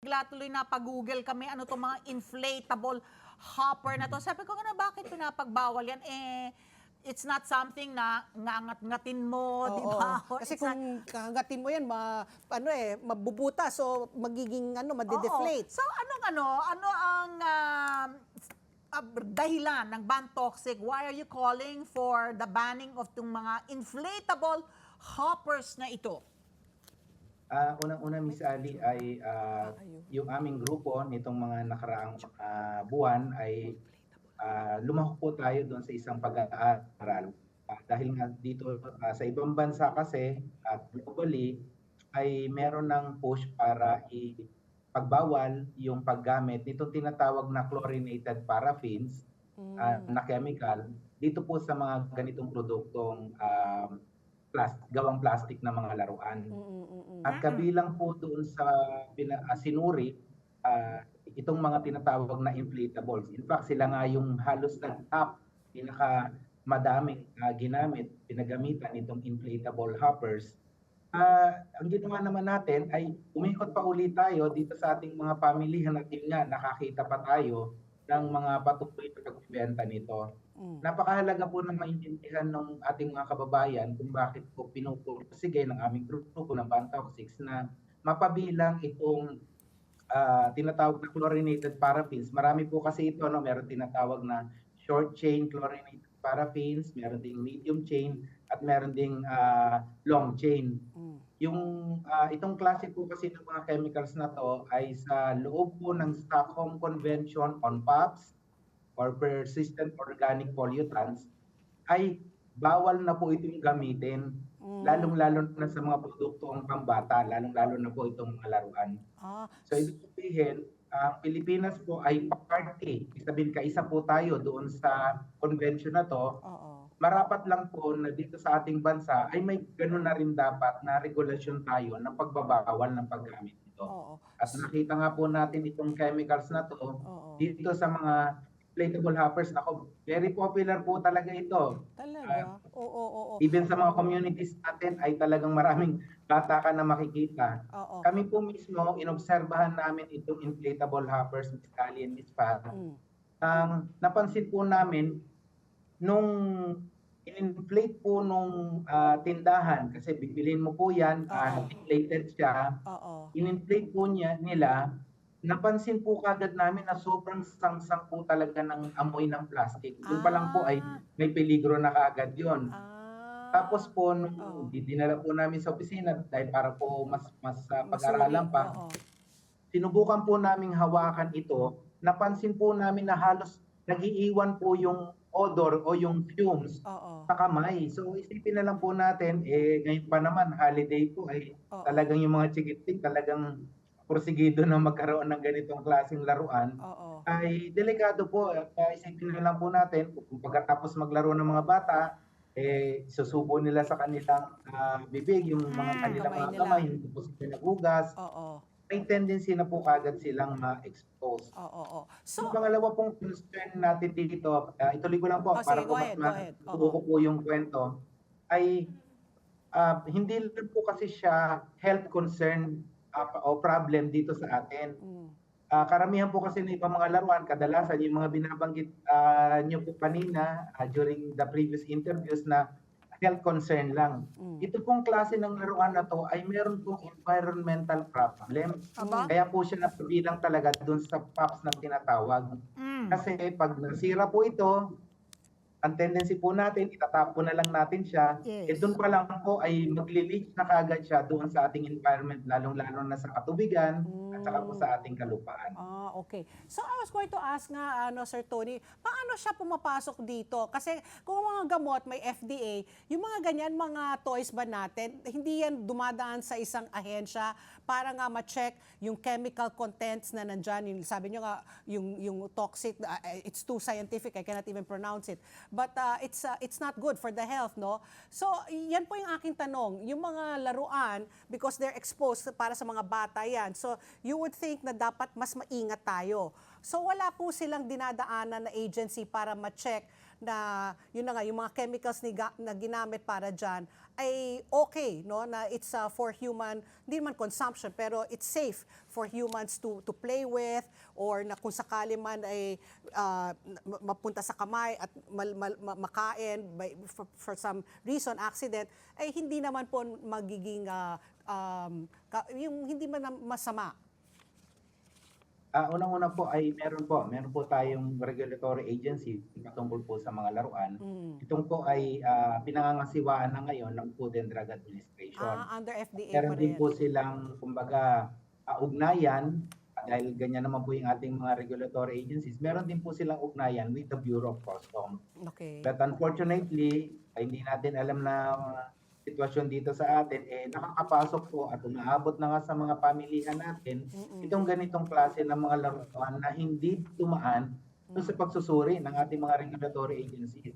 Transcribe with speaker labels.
Speaker 1: bigla tuloy napag-google kami, ano to mga inflatable hopper na to. Sabi ko, ano, bakit pinapagbawal yan? It's not something na ngangat-ngatin mo, di ba?
Speaker 2: Oo. Kasi kung kakagatin mo yan, mabubuta. So, magiging, madideflate.
Speaker 1: So, ano ang dahilan ng ban toxic? Why are you calling for the banning of itong mga inflatable hoppers na ito?
Speaker 3: Unang-una, Miss Ali, ay yung aming grupo nitong mga nakaraang buwan ay lumahok po tayo doon sa isang pag-aaral. Dahil nga dito sa ibang bansa kasi at globally ay meron ng push para pagbawal yung paggamit nitong tinatawag na chlorinated paraffins na chemical dito po sa mga ganitong produktong gawang plastic na mga laruan. At kabilang po doon sa sinuri, itong mga tinatawag na inflatables. In fact, sila nga yung halos top, pinakamadaming pinagamitan itong inflatable hoppers. Ang ginawa naman natin ay umikot pa ulit tayo dito sa ating mga pamilihan at yun nga, nakakita pa tayo ng mga patuloy na pagbibenta nito. Napakahalaga po na maintindihan ng ating mga kababayan kung bakit po pinupursige ng aming grupo ng ban toxics na mapabilang itong tinatawag na chlorinated paraffins. Marami po kasi ito, meron tinatawag na short chain chlorinated paraffins, meron ding medium chain, at meron ding long chain. Itong klase po kasi ng mga chemicals na to ay sa loob po ng Stockholm Convention on POPs or Persistent Organic Pollutants ay bawal na po itong gamitin, lalong-lalo na sa mga produktong pambata, lalong-lalo na po itong mga laruan. So ibig sabihin, ang Pilipinas po ay party. Sabihin, kaisa po tayo doon sa convention na to. Marapat lang po na dito sa ating bansa ay may gano'n na rin dapat na regulasyon tayo ng pagbabawal ng paggamit nito. At nakita nga po natin itong chemicals na to dito sa mga inflatable hoppers. Very popular po talaga ito.
Speaker 2: Talaga?
Speaker 3: Even sa mga communities natin ay talagang maraming bata ka na makikita. Kami po mismo, inobserbahan namin itong inflatable hoppers, Ms. Kali and Ms. Pat. Napansin po namin, nung in-inflate po nung tindahan, kasi bibilin mo po yan, inflated siya, in-inflate po nila, napansin po kagad namin na sobrang sangsang po talaga ng amoy ng plastic. Doon pa lang po ay may peligro na kaagad yun. Tapos po, nung dinala po namin sa opisina, dahil para po mas pag-aralan pa, sinubukan po naming hawakan ito, napansin po namin na halos nag-iiwan po yung odor o yung fumes sa kamay. So isipin na lang po natin, ngayon pa naman, holiday po, ay talagang yung mga chikitik talagang porsigido na magkaroon ng ganitong klaseng laruan, ay delikado po. Isipin na lang po natin, kung pagkatapos maglaro ng mga bata, susubo nila sa kanilang bibig, yung mga kanilang mga kamay, hindi po sila nagugas. May tendency na po kagad silang ma-expose. So, pangalawa pong concern natin dito, ituloy ko lang po para po mas matutuko po yung kwento, ay hindi lang po kasi siya health concern o problem dito sa atin. Karamihan po kasi ng ibang mga laruan, kadalasan yung mga binabanggit nyo po kanina during the previous interviews na health concern lang. Ito pong klase ng laruan na to ay meron pong environmental problem. Kaya po siya napabilang talaga dun sa POPs na tinatawag. Kasi pag nasira po ito, ang tendency po natin, itatapon na lang natin siya. Doon pa lang po ay magli-leach na kagad siya doon sa ating environment, lalong-lalo na sa katubigan at saka po sa ating kalupaan.
Speaker 2: Okay. So I was going to ask nga, Sir Tony, paano siya pumapasok dito? Kasi kung mga gamot, may FDA, yung mga ganyan, mga toys ba natin, hindi yan dumadaan sa isang ahensya para nga ma-check yung chemical contents na nandyan. Yung, sabi nyo nga, yung toxic, it's too scientific, I cannot even pronounce it. But it's not good for the health, no? So, yan po yung aking tanong. Yung mga laruan, because they're exposed para sa mga bata yan. So, you would think na dapat mas maingat tayo. So, wala po silang dinadaanan na agency para ma-check na yun na nga, yung mga chemicals na ginamit para dyan ay okay, no? Na it's for human, hindi man consumption, pero it's safe for humans to play with, or na kung sakali man ay mapunta sa kamay at makain for some reason, accident, ay hindi naman po magiging yung hindi man masama.
Speaker 3: Unang-una po ay meron po tayong regulatory agency patungkol po sa mga laruan. Itong po ay pinangangasiwaan na ngayon ng Food and Drug Administration.
Speaker 2: Under FDA
Speaker 3: Meron
Speaker 2: pa
Speaker 3: din
Speaker 2: rin.
Speaker 3: po silang, kumbaga, ugnayan, dahil ganyan naman po yung ating mga regulatory agencies, meron din po silang ugnayan with the Bureau of Customs.
Speaker 2: Okay.
Speaker 3: But unfortunately, ay hindi natin alam na sitwasyon dito sa atin, nakakapasok po at umaabot na nga sa mga pamilihan natin itong ganitong klase ng mga laruan na hindi tumaan sa pagsusuri ng ating mga regulatory agencies.